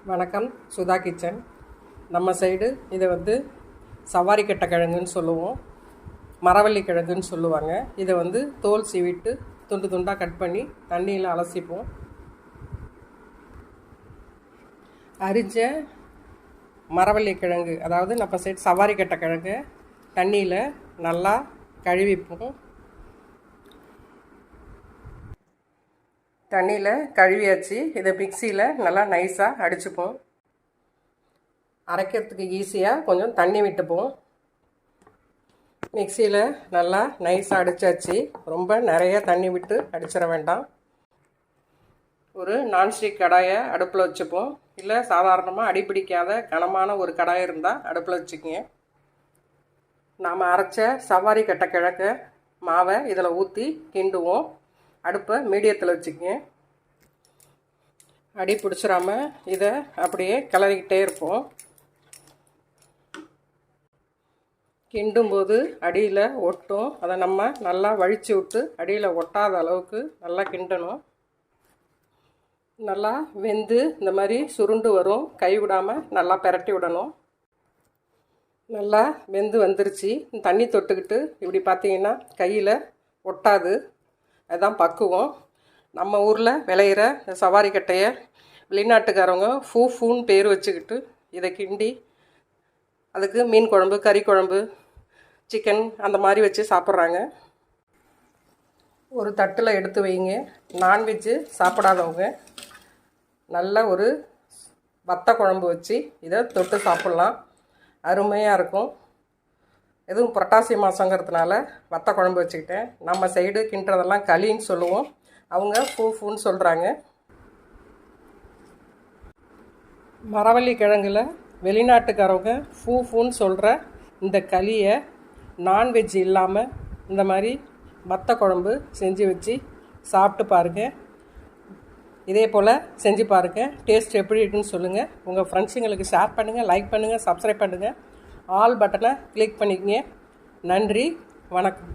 வணக்கம். சுதா கிச்சன். நம்ம சைடு இதை சவாரி கட்டை கிழங்குன்னு சொல்லுவோம், மரவள்ளி கிழங்குன்னு சொல்லுவாங்க. இதை தோல் சீவிட்டு துண்டு துண்டாக கட் பண்ணி தண்ணியில் அலசிப்போம். அரிஞ்ச மரவள்ளி கிழங்கு, அதாவது நம்ம சைடு சவாரி கட்டை கிழங்கு, தண்ணியில் நல்லா கழுவிப்போம். தண்ணியில் கழுவியாச்சு. இதை மிக்சியில் நல்லா நைஸாக அடிச்சுப்போம். அரைக்கிறதுக்கு ஈஸியாக கொஞ்சம் தண்ணி விட்டுப்போம். மிக்சியில் நல்லா நைஸாக அடித்தாச்சு. ரொம்ப நிறைய தண்ணி விட்டு அடிச்சிட வேண்டாம். ஒரு நான்ஸ்டிக் கடாயை அடுப்பில் வச்சுப்போம். இல்லை சாதாரணமாக அடிப்பிடிக்காத கனமான ஒரு கடாய் இருந்தால் அடுப்பில் வச்சுக்கோங்க. நாம் அரைச்ச சவாரி கட்டை கிழக்க மாவை இதில் ஊற்றி கிண்டுவோம். அடுப்பை மீடியத்தில் வச்சுக்கங்க. அடி பிடிச்சிடாம இதை அப்படியே கிளறிக்கிட்டே இருப்போம். கிண்டும்போது அடியில் ஒட்டும். அதை நம்ம நல்லா வழித்து விட்டு அடியில் ஒட்டாத அளவுக்கு நல்லா கிண்டணும். நல்லா வெந்து இந்த மாதிரி சுருண்டு வரும். கை விடாமல் நல்லா பிரட்டி விடணும். நல்லா வெந்து வந்துருச்சு. தண்ணி தொட்டுக்கிட்டு இப்படி பார்த்தீங்கன்னா கையில் ஒட்டாது. அதுதான் பக்குவம். நம்ம ஊரில் விளையிற சவாரி கட்டையை வெளிநாட்டுக்காரவங்க ஃபூன்னு பேர் வச்சுக்கிட்டு இதை கிண்டி அதுக்கு மீன் குழம்பு, கறி குழம்பு, சிக்கன் அந்த மாதிரி வச்சு சாப்பிட்றாங்க. ஒரு தட்டில் எடுத்து வைங்க. நான்வெஜ்ஜு சாப்பிடாதவங்க நல்ல ஒரு வத்த குழம்பு வச்சு இதை தொட்டு சாப்பிட்லாம். அருமையாக இருக்கும். எதுவும் புரட்டாசி மாதங்கிறதுனால வத்த குழம்பு வச்சுக்கிட்டேன். நம்ம சைடு கிண்டுறதெல்லாம் களின்னு சொல்லுவோம், அவங்க ஃபூன்னு சொல்கிறாங்க. மரவள்ளி கிழங்குல வெளிநாட்டுக்காரவங்க ஃபூன்னு சொல்கிற இந்த களியை நான்வெஜ் இல்லாமல் இந்த மாதிரி வத்த குழம்பு செஞ்சு வச்சு சாப்பிட்டு பாருங்கள். இதே போல் செஞ்சு பாருங்கள். டேஸ்ட் எப்படி இருக்குன்னு சொல்லுங்கள். உங்கள் ஃப்ரெண்ட்ஸுங்களுக்கு ஷேர் பண்ணுங்கள், லைக் பண்ணுங்கள், சப்ஸ்கிரைப் பண்ணுங்கள். ஆல் பட்டனை கிளிக் பண்ணிக்கங்க. நன்றி, வணக்கம்.